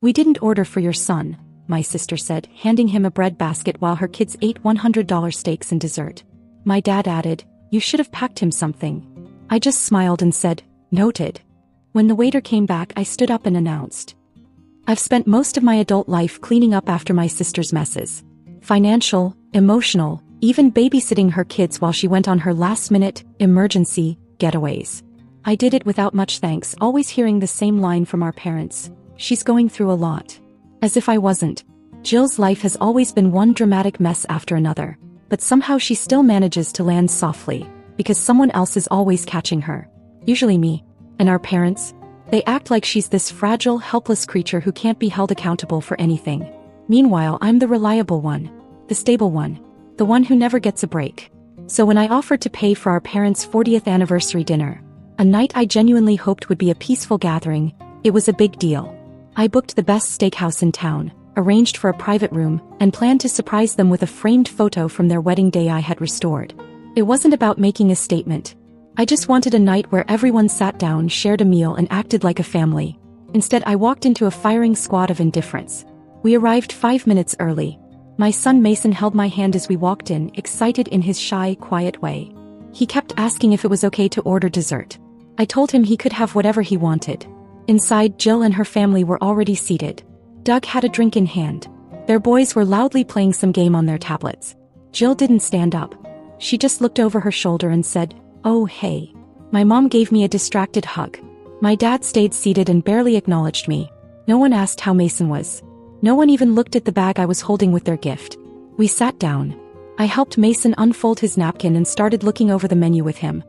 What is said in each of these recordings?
"We didn't order for your son," my sister said, handing him a bread basket while her kids ate $100 steaks and dessert. My dad added, "You should have packed him something." I just smiled and said, "Noted." When the waiter came back, I stood up and announced, "I've spent most of my adult life cleaning up after my sister's messes. Financial, emotional, even babysitting her kids while she went on her last-minute, emergency, getaways. I did it without much thanks, always hearing the same line from our parents, 'She's going through a lot.' As if I wasn't. Jill's life has always been one dramatic mess after another, but somehow she still manages to land softly, because someone else is always catching her. Usually me. And our parents? They act like she's this fragile, helpless creature who can't be held accountable for anything. Meanwhile, I'm the reliable one. The stable one. The one who never gets a break. So when I offered to pay for our parents' 40th anniversary dinner, a night I genuinely hoped would be a peaceful gathering, it was a big deal. I booked the best steakhouse in town, arranged for a private room, and planned to surprise them with a framed photo from their wedding day I had restored. It wasn't about making a statement. I just wanted a night where everyone sat down, shared a meal, and acted like a family. Instead, I walked into a firing squad of indifference. We arrived 5 minutes early. My son Mason held my hand as we walked in, excited in his shy, quiet way. He kept asking if it was okay to order dessert. I told him he could have whatever he wanted. Inside, Jill and her family were already seated. Doug had a drink in hand. Their boys were loudly playing some game on their tablets. Jill didn't stand up. She just looked over her shoulder and said, "Oh hey." My mom gave me a distracted hug. My dad stayed seated and barely acknowledged me. No one asked how Mason was. No one even looked at the bag I was holding with their gift. We sat down. I helped Mason unfold his napkin and started looking over the menu with him.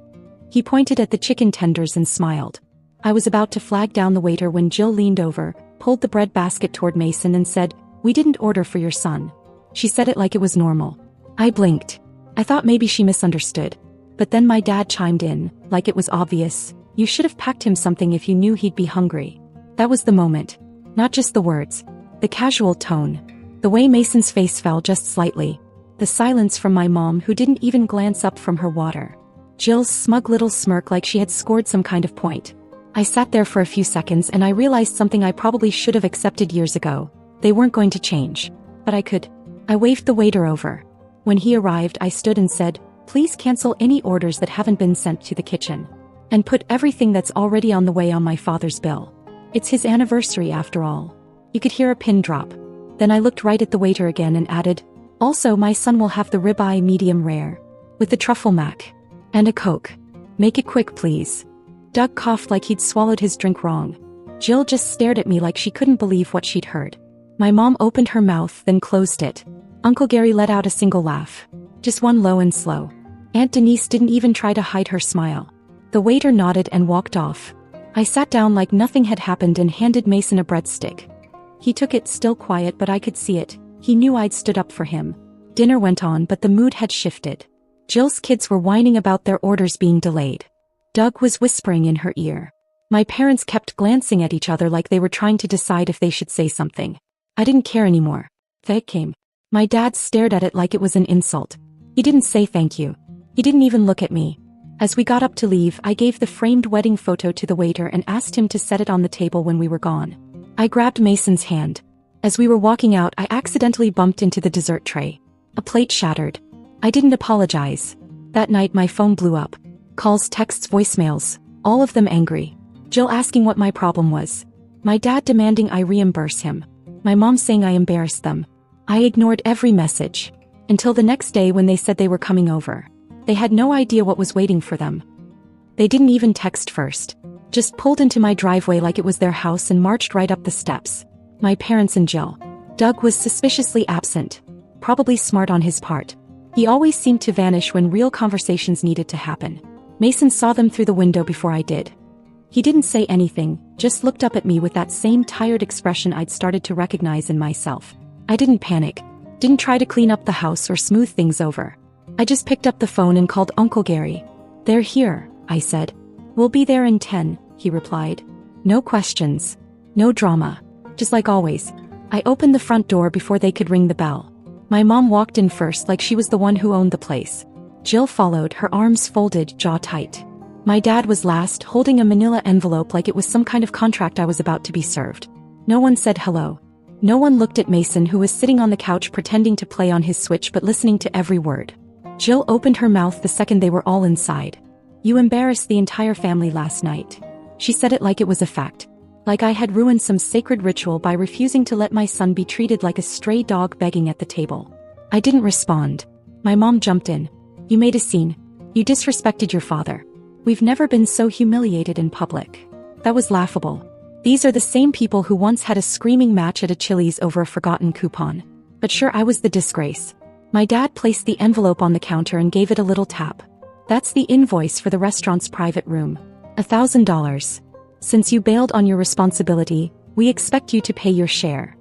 He pointed at the chicken tenders and smiled. I was about to flag down the waiter when Jill leaned over, pulled the bread basket toward Mason and said, "We didn't order for your son." She said it like it was normal. I blinked. I thought maybe she misunderstood. But then my dad chimed in, like it was obvious, "You should have packed him something if you knew he'd be hungry." That was the moment. Not just the words. The casual tone. The way Mason's face fell just slightly. The silence from my mom, who didn't even glance up from her water. Jill's smug little smirk like she had scored some kind of point. I sat there for a few seconds and I realized something I probably should have accepted years ago. They weren't going to change. But I could. I waved the waiter over. When he arrived, I stood and said, "Please cancel any orders that haven't been sent to the kitchen. And put everything that's already on the way on my father's bill. It's his anniversary after all." You could hear a pin drop. Then I looked right at the waiter again and added, "Also, my son will have the ribeye medium rare. With the truffle mac. And a Coke. Make it quick, please." Doug coughed like he'd swallowed his drink wrong. Jill just stared at me like she couldn't believe what she'd heard. My mom opened her mouth, then closed it. Uncle Gary let out a single laugh. Just one low and slow. Aunt Denise didn't even try to hide her smile. The waiter nodded and walked off. I sat down like nothing had happened and handed Mason a breadstick. He took it, still quiet, but I could see it. He knew I'd stood up for him. Dinner went on, but the mood had shifted. Jill's kids were whining about their orders being delayed. Doug was whispering in her ear. My parents kept glancing at each other like they were trying to decide if they should say something. I didn't care anymore. Thank came. My dad stared at it like it was an insult. He didn't say thank you. He didn't even look at me. As we got up to leave, I gave the framed wedding photo to the waiter and asked him to set it on the table when we were gone. I grabbed Mason's hand. As we were walking out, I accidentally bumped into the dessert tray. A plate shattered. I didn't apologize. That night my phone blew up. Calls, texts, voicemails. All of them angry. Jill asking what my problem was. My dad demanding I reimburse him. My mom saying I embarrassed them. I ignored every message. Until the next day when they said they were coming over. They had no idea what was waiting for them. They didn't even text first. Just pulled into my driveway like it was their house and marched right up the steps. My parents and Jill. Doug was suspiciously absent. Probably smart on his part. He always seemed to vanish when real conversations needed to happen. Mason saw them through the window before I did. He didn't say anything, just looked up at me with that same tired expression I'd started to recognize in myself. I didn't panic. Didn't try to clean up the house or smooth things over. I just picked up the phone and called Uncle Gary. "They're here," I said. "We'll be there in 10, he replied. No questions. No drama. Just like always. I opened the front door before they could ring the bell. My mom walked in first like she was the one who owned the place. Jill followed, her arms folded, jaw tight. My dad was last, holding a manila envelope like it was some kind of contract I was about to be served. No one said hello. No one looked at Mason, who was sitting on the couch pretending to play on his Switch but listening to every word. Jill opened her mouth the second they were all inside. "You embarrassed the entire family last night." She said it like it was a fact. Like I had ruined some sacred ritual by refusing to let my son be treated like a stray dog begging at the table. I didn't respond. My mom jumped in. "You made a scene. You disrespected your father. We've never been so humiliated in public." That was laughable. These are the same people who once had a screaming match at a Chili's over a forgotten coupon. But sure, I was the disgrace. My dad placed the envelope on the counter and gave it a little tap. "That's the invoice for the restaurant's private room. $1,000. Since you bailed on your responsibility, we expect you to pay your share."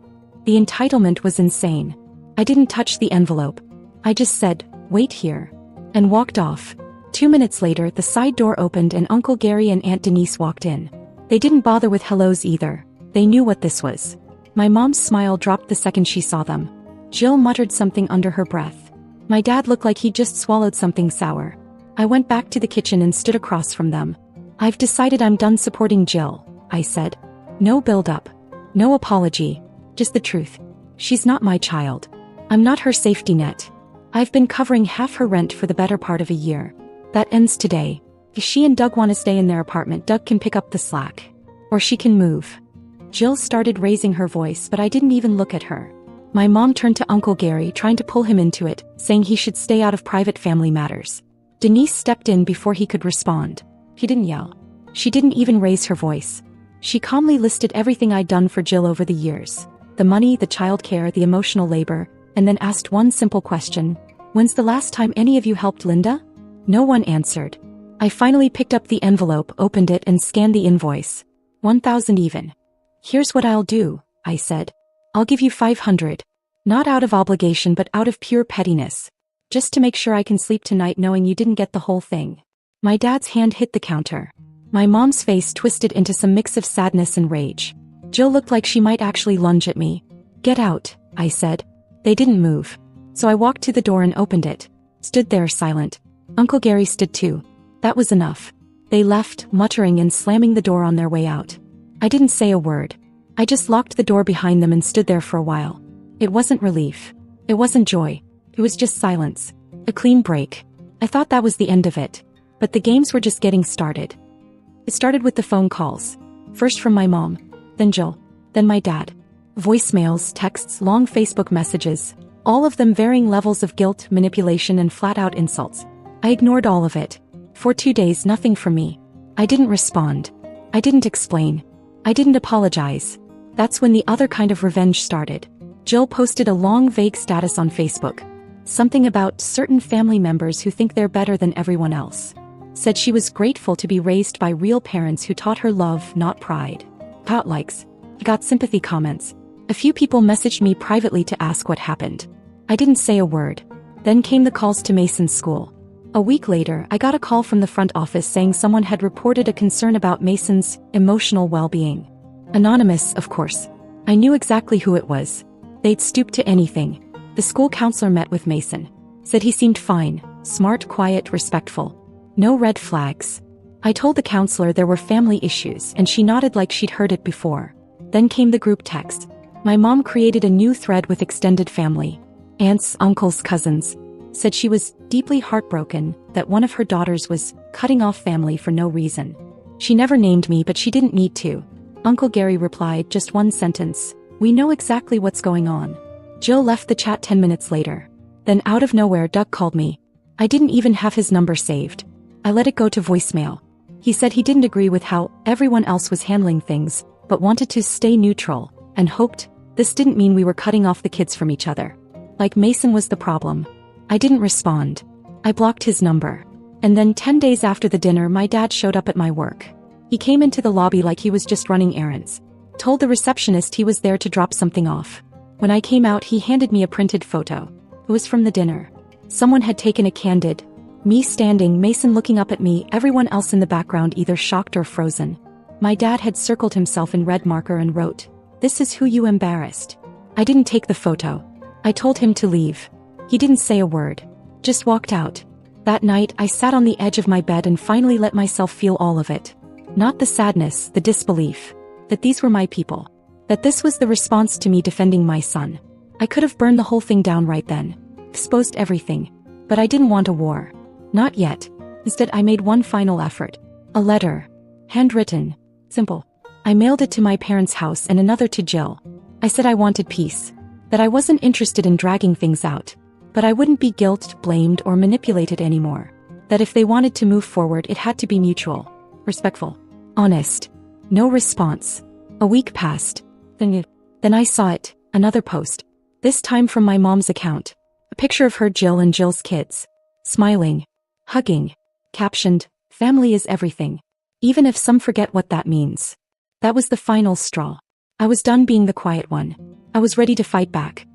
The entitlement was insane. I didn't touch the envelope. I just said, "Wait here," and walked off. 2 minutes later, the side door opened and Uncle Gary and Aunt Denise walked in. They didn't bother with hellos either. They knew what this was. My mom's smile dropped the second she saw them. Jill muttered something under her breath. My dad looked like he'd just swallowed something sour. I went back to the kitchen and stood across from them. "I've decided I'm done supporting Jill," I said. "No build-up. No apology. Just the truth. She's not my child. I'm not her safety net. I've been covering half her rent for the better part of a year. That ends today. If she and Doug want to stay in their apartment, Doug can pick up the slack. Or she can move." Jill started raising her voice, but I didn't even look at her. My mom turned to Uncle Gary, trying to pull him into it, saying he should stay out of private family matters. Denise stepped in before he could respond. He didn't yell. She didn't even raise her voice. She calmly listed everything I'd done for Jill over the years. The money, the childcare, the emotional labor, and then asked one simple question. "When's the last time any of you helped Linda?" No one answered. I finally picked up the envelope, opened it, and scanned the invoice. 1,000 even. "Here's what I'll do," I said. "I'll give you 500. Not out of obligation but out of pure pettiness. Just to make sure I can sleep tonight knowing you didn't get the whole thing." My dad's hand hit the counter. My mom's face twisted into some mix of sadness and rage. Jill looked like she might actually lunge at me. "Get out," I said. They didn't move. So I walked to the door and opened it. Stood there silent. Uncle Gary stood too. That was enough. They left, muttering and slamming the door on their way out. I didn't say a word. I just locked the door behind them and stood there for a while. It wasn't relief. It wasn't joy. It was just silence. A clean break. I thought that was the end of it. But the games were just getting started. It started with the phone calls. First from my mom, then Jill, then my dad. Voicemails, texts, long Facebook messages, all of them varying levels of guilt, manipulation, and flat-out insults. I ignored all of it. For 2 days, nothing from me. I didn't respond. I didn't explain. I didn't apologize. That's when the other kind of revenge started. Jill posted a long, vague status on Facebook. Something about certain family members who think they're better than everyone else. Said she was grateful to be raised by real parents who taught her love, not pride. Got likes. Got sympathy comments. A few people messaged me privately to ask what happened. I didn't say a word. Then came the calls to Mason's school. A week later, I got a call from the front office saying someone had reported a concern about Mason's emotional well-being. Anonymous, of course. I knew exactly who it was. They'd stoop to anything. The school counselor met with Mason. Said he seemed fine, smart, quiet, respectful. No red flags. I told the counselor there were family issues and she nodded like she'd heard it before. Then came the group text. My mom created a new thread with extended family. Aunts, uncles, cousins. Said she was deeply heartbroken that one of her daughters was cutting off family for no reason. She never named me, but she didn't need to. Uncle Gary replied just one sentence. "We know exactly what's going on." Jill left the chat 10 minutes later. Then out of nowhere, Doug called me. I didn't even have his number saved. I let it go to voicemail. He said he didn't agree with how everyone else was handling things, but wanted to stay neutral, and hoped this didn't mean we were cutting off the kids from each other. Like Mason was the problem. I didn't respond. I blocked his number. And then 10 days after the dinner, my dad showed up at my work. He came into the lobby like he was just running errands. Told the receptionist he was there to drop something off. When I came out, he handed me a printed photo. It was from the dinner. Someone had taken a candid. Me standing, Mason looking up at me, everyone else in the background either shocked or frozen. My dad had circled himself in red marker and wrote, "This is who you embarrassed." I didn't take the photo. I told him to leave. He didn't say a word. Just walked out. That night, I sat on the edge of my bed and finally let myself feel all of it. Not the sadness, the disbelief. That these were my people. That this was the response to me defending my son. I could have burned the whole thing down right then. Exposed everything. But I didn't want a war. Not yet. Instead, I made one final effort. A letter. Handwritten. Simple. I mailed it to my parents' house and another to Jill. I said I wanted peace. That I wasn't interested in dragging things out. But I wouldn't be guilt, blamed, or manipulated anymore. That if they wanted to move forward, it had to be mutual. Respectful. Honest. No response. A week passed. Then I saw it, another post. This time from my mom's account. A picture of her, Jill, and Jill's kids. Smiling. Hugging. Captioned, "Family is everything." Even if some forget what that means. That was the final straw. I was done being the quiet one. I was ready to fight back.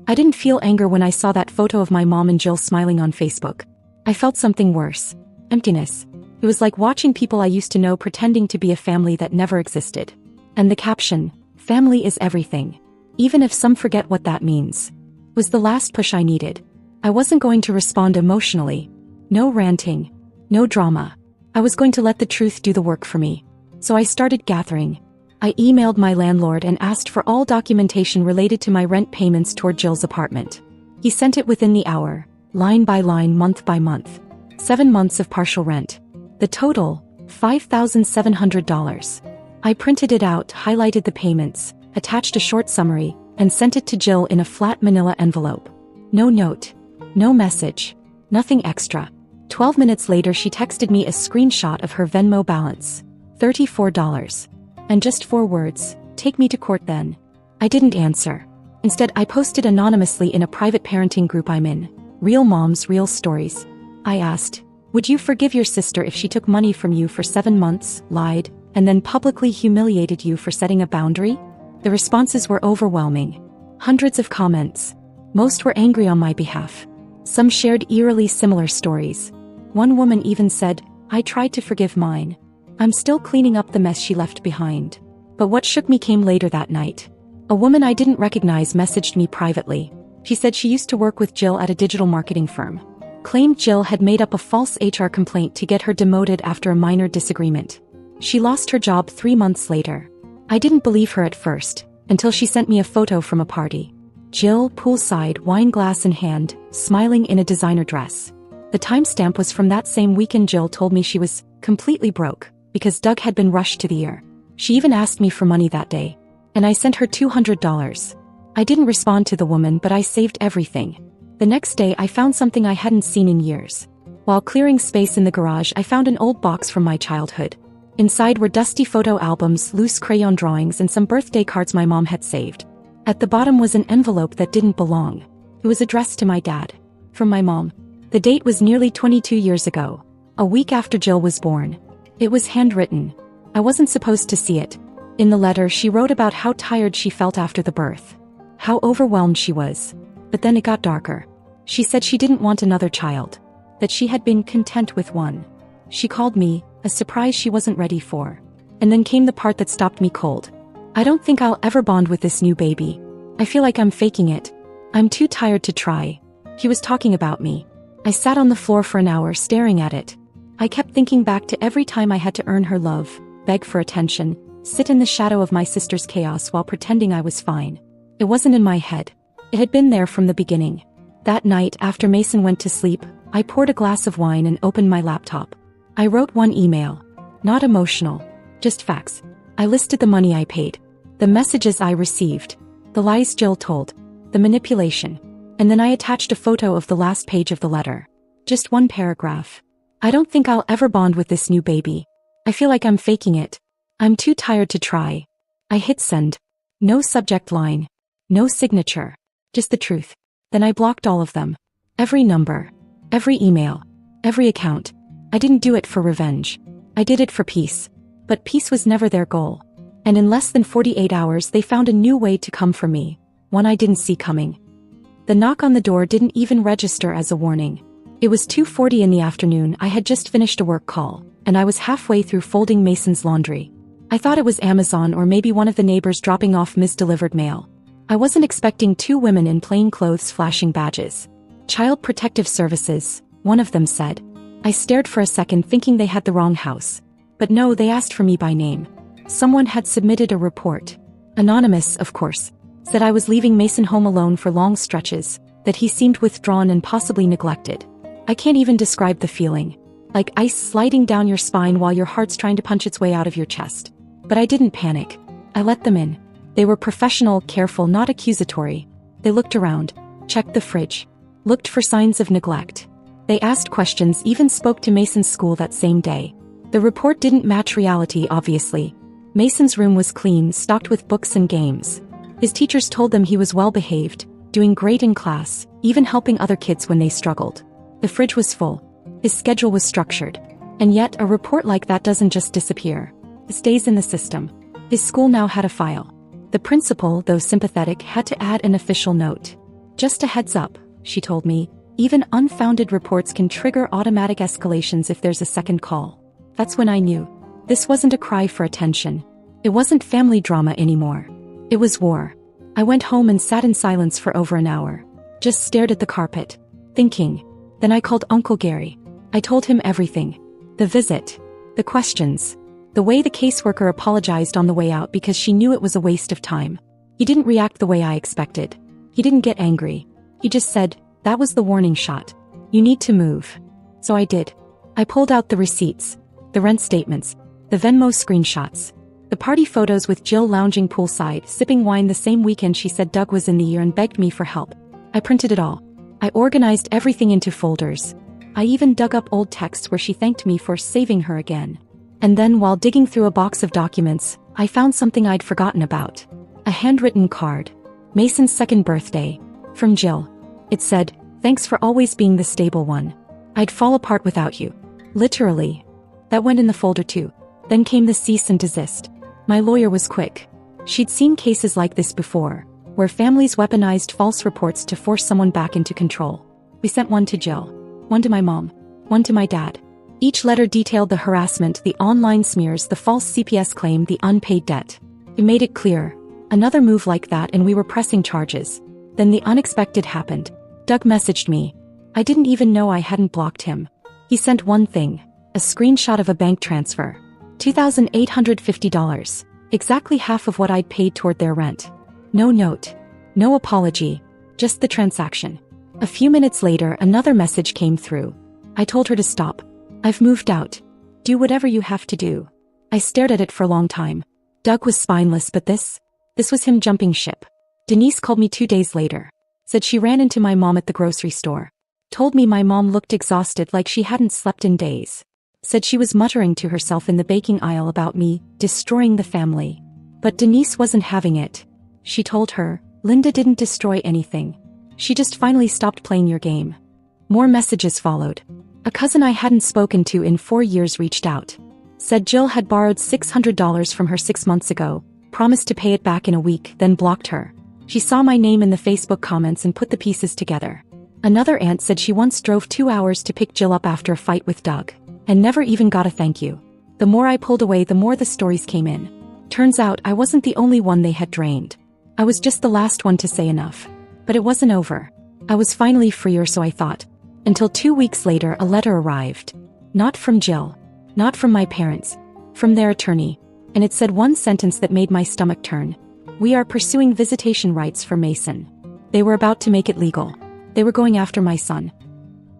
I didn't feel anger when I saw that photo of my mom and Jill smiling on Facebook. I felt something worse. Emptiness. It was like watching people I used to know pretending to be a family that never existed. And the caption, "Family is everything. Even if some forget what that means," was the last push I needed. I wasn't going to respond emotionally. No ranting. No drama. I was going to let the truth do the work for me. So I started gathering. I emailed my landlord and asked for all documentation related to my rent payments toward Jill's apartment. He sent it within the hour, line by line, month by month. 7 months of partial rent. The total, $5,700. I printed it out, highlighted the payments, attached a short summary, and sent it to Jill in a flat manila envelope. No note. No message. Nothing extra. 12 minutes later, she texted me a screenshot of her Venmo balance. $34. And just 4 words, "Take me to court then." I didn't answer. Instead, I posted anonymously in a private parenting group I'm in. Real Moms, Real Stories. I asked, "Would you forgive your sister if she took money from you for 7 months, lied, and then publicly humiliated you for setting a boundary?" The responses were overwhelming. Hundreds of comments. Most were angry on my behalf. Some shared eerily similar stories. One woman even said, "I tried to forgive mine. I'm still cleaning up the mess she left behind." But what shook me came later that night. A woman I didn't recognize messaged me privately. She said she used to work with Jill at a digital marketing firm. Claimed Jill had made up a false HR complaint to get her demoted after a minor disagreement. She lost her job 3 months later. I didn't believe her at first, until she sent me a photo from a party. Jill, poolside, wine glass in hand, smiling in a designer dress. The timestamp was from that same weekend. Jill told me she was completely broke, because Doug had been rushed to the ER. She even asked me for money that day. And I sent her $200. I didn't respond to the woman, but I saved everything. The next day I found something I hadn't seen in years. While clearing space in the garage, I found an old box from my childhood. Inside were dusty photo albums, loose crayon drawings, and some birthday cards my mom had saved. At the bottom was an envelope that didn't belong. It was addressed to my dad. From my mom. The date was nearly 22 years ago. A week after Jill was born. It was handwritten. I wasn't supposed to see it. In the letter, she wrote about how tired she felt after the birth. How overwhelmed she was. But then it got darker. She said she didn't want another child. That she had been content with one. She called me, a surprise she wasn't ready for. And then came the part that stopped me cold. "I don't think I'll ever bond with this new baby. I feel like I'm faking it. I'm too tired to try." He was talking about me. I sat on the floor for an hour staring at it. I kept thinking back to every time I had to earn her love, beg for attention, sit in the shadow of my sister's chaos while pretending I was fine. It wasn't in my head. It had been there from the beginning. That night, after Mason went to sleep, I poured a glass of wine and opened my laptop. I wrote one email. Not emotional. Just facts. I listed the money I paid. The messages I received. The lies Jill told. The manipulation. And then I attached a photo of the last page of the letter. Just one paragraph. "I don't think I'll ever bond with this new baby. I feel like I'm faking it. I'm too tired to try." I hit send. No subject line. No signature. Just the truth. Then I blocked all of them. Every number. Every email. Every account. I didn't do it for revenge. I did it for peace. But peace was never their goal. And in less than 48 hours they found a new way to come for me. One I didn't see coming. The knock on the door didn't even register as a warning. It was 2:40 in the afternoon. I had just finished a work call, and I was halfway through folding Mason's laundry. I thought it was Amazon or maybe one of the neighbors dropping off misdelivered mail. I wasn't expecting 2 women in plain clothes flashing badges. "Child Protective Services," one of them said. I stared for a second thinking they had the wrong house. But no, they asked for me by name. Someone had submitted a report. Anonymous, of course. Said I was leaving Mason home alone for long stretches, that he seemed withdrawn and possibly neglected. I can't even describe the feeling. Like ice sliding down your spine while your heart's trying to punch its way out of your chest. But I didn't panic. I let them in. They were professional, careful, not accusatory. They looked around, checked the fridge, looked for signs of neglect. They asked questions, even spoke to Mason's school that same day. The report didn't match reality, obviously. Mason's room was clean, stocked with books and games. His teachers told them he was well-behaved, doing great in class, even helping other kids when they struggled. The fridge was full. His schedule was structured. And yet, a report like that doesn't just disappear. It stays in the system. His school now had a file. The principal, though sympathetic, had to add an official note. Just a heads up, she told me, even unfounded reports can trigger automatic escalations if there's a second call. That's when I knew. This wasn't a cry for attention. It wasn't family drama anymore. It was war. I went home and sat in silence for over an hour. Just stared at the carpet, thinking. Then I called Uncle Gary. I told him everything. The visit. The questions. The way the caseworker apologized on the way out because she knew it was a waste of time. He didn't react the way I expected. He didn't get angry. He just said, "That was the warning shot. You need to move." So I did. I pulled out the receipts, the rent statements, the Venmo screenshots, the party photos with Jill lounging poolside, sipping wine the same weekend she said Doug was in the year and begged me for help. I printed it all. I organized everything into folders. I even dug up old texts where she thanked me for saving her again. And then while digging through a box of documents, I found something I'd forgotten about. A handwritten card. Mason's second birthday. From Jill. It said, "Thanks for always being the stable one. I'd fall apart without you." Literally. That went in the folder too. Then came the cease and desist. My lawyer was quick. She'd seen cases like this before, where families weaponized false reports to force someone back into control. We sent one to Jill, one to my mom, one to my dad. Each letter detailed the harassment, the online smears, the false CPS claim, the unpaid debt. It made it clear. Another move like that and we were pressing charges. Then the unexpected happened. Doug messaged me. I didn't even know I hadn't blocked him. He sent one thing. A screenshot of a bank transfer. $2,850. Exactly half of what I'd paid toward their rent. No note. No apology. Just the transaction. A few minutes later, another message came through. I told her to stop. "I've moved out. Do whatever you have to do." I stared at it for a long time. Doug was spineless, but this was him jumping ship. Denise called me 2 days later. Said she ran into my mom at the grocery store. Told me my mom looked exhausted, like she hadn't slept in days. Said she was muttering to herself in the baking aisle about me destroying the family. But Denise wasn't having it. She told her, "Linda didn't destroy anything. She just finally stopped playing your game." More messages followed. A cousin I hadn't spoken to in 4 years reached out. Said Jill had borrowed $600 from her 6 months ago, promised to pay it back in a week, then blocked her. She saw my name in the Facebook comments and put the pieces together. Another aunt said she once drove 2 hours to pick Jill up after a fight with Doug, and never even got a thank you. The more I pulled away, the more the stories came in. Turns out I wasn't the only one they had drained. I was just the last one to say enough. But it wasn't over. I was finally freer, so I thought. Until 2 weeks later, a letter arrived. Not from Jill. Not from my parents. From their attorney. And it said one sentence that made my stomach turn. "We are pursuing visitation rights for Mason." They were about to make it legal. They were going after my son.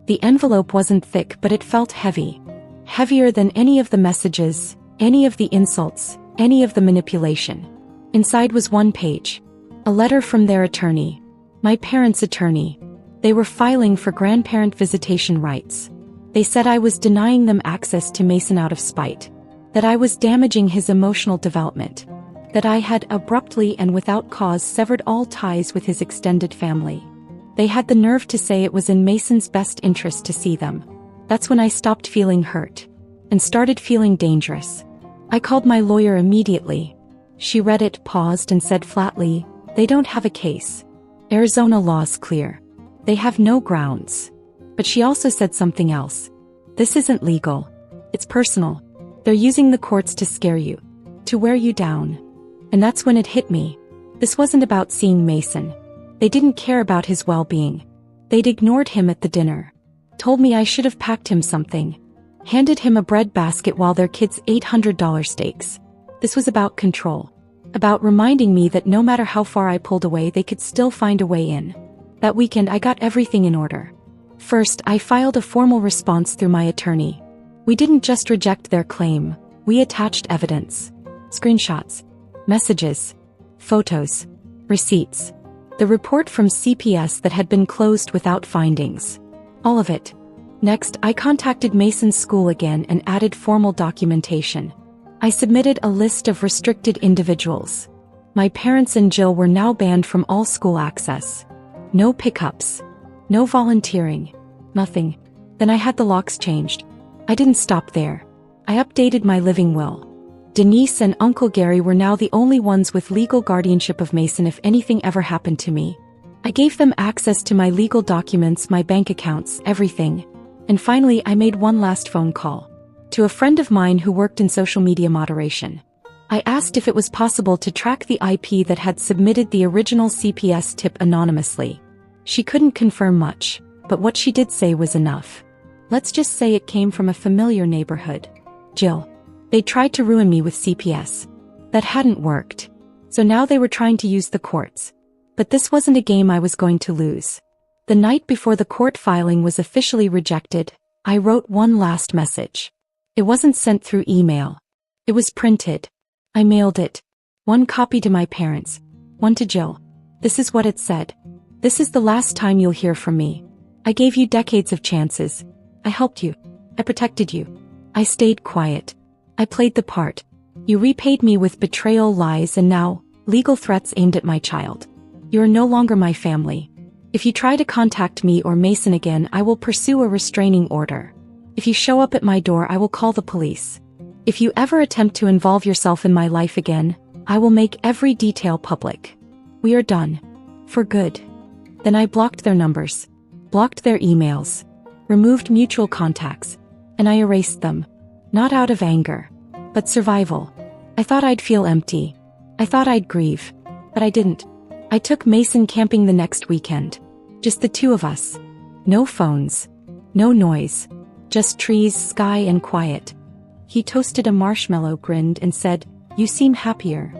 The envelope wasn't thick, but it felt heavy. Heavier than any of the messages, any of the insults, any of the manipulation. Inside was one page. A letter from their attorney. My parents' attorney. They were filing for grandparent visitation rights. They said I was denying them access to Mason out of spite. That I was damaging his emotional development. That I had abruptly and without cause severed all ties with his extended family. They had the nerve to say it was in Mason's best interest to see them. That's when I stopped feeling hurt. And started feeling dangerous. I called my lawyer immediately. She read it, paused, and said flatly, "They don't have a case. Arizona law's clear. They have no grounds." But she also said something else. "This isn't legal. It's personal. They're using the courts to scare you. To wear you down." And that's when it hit me. This wasn't about seeing Mason. They didn't care about his well-being. They'd ignored him at the dinner. Told me I should have packed him something. Handed him a bread basket while their kids' $800 steaks. This was about control. About reminding me that no matter how far I pulled away, they could still find a way in. That weekend I got everything in order. First, I filed a formal response through my attorney. We didn't just reject their claim, we attached evidence. Screenshots, messages, photos, receipts. The report from CPS that had been closed without findings. All of it. Next, I contacted Mason's school again and added formal documentation. I submitted a list of restricted individuals. My parents and Jill were now banned from all school access. No pickups. No volunteering. Nothing. Then I had the locks changed. I didn't stop there. I updated my living will. Denise and Uncle Gary were now the only ones with legal guardianship of Mason if anything ever happened to me. I gave them access to my legal documents, my bank accounts, everything. And finally, I made one last phone call. To a friend of mine who worked in social media moderation. I asked if it was possible to track the IP that had submitted the original CPS tip anonymously. She couldn't confirm much, but what she did say was enough. Let's just say it came from a familiar neighborhood. Jill. They tried to ruin me with CPS. That hadn't worked. So now they were trying to use the courts. But this wasn't a game I was going to lose. The night before the court filing was officially rejected, I wrote one last message. It wasn't sent through email. It was printed. I mailed it. One copy to my parents. One to Jill. This is what it said. This is the last time you'll hear from me. I gave you decades of chances. I helped you. I protected you. I stayed quiet. I played the part. You repaid me with betrayal, lies, and now, legal threats aimed at my child. You are no longer my family. If you try to contact me or Mason again, I will pursue a restraining order. If you show up at my door, I will call the police. If you ever attempt to involve yourself in my life again, I will make every detail public. We are done. For good. Then I blocked their numbers, blocked their emails, removed mutual contacts, and I erased them. Not out of anger, but survival. I thought I'd feel empty. I thought I'd grieve, but I didn't. I took Mason camping the next weekend. Just the two of us. No phones. No noise. Just trees, sky, and quiet. He toasted a marshmallow, grinned, and said, "You seem happier."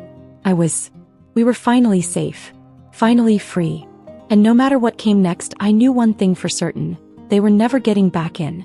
I was. We were finally safe. Finally free. And no matter what came next, I knew one thing for certain. They were never getting back in.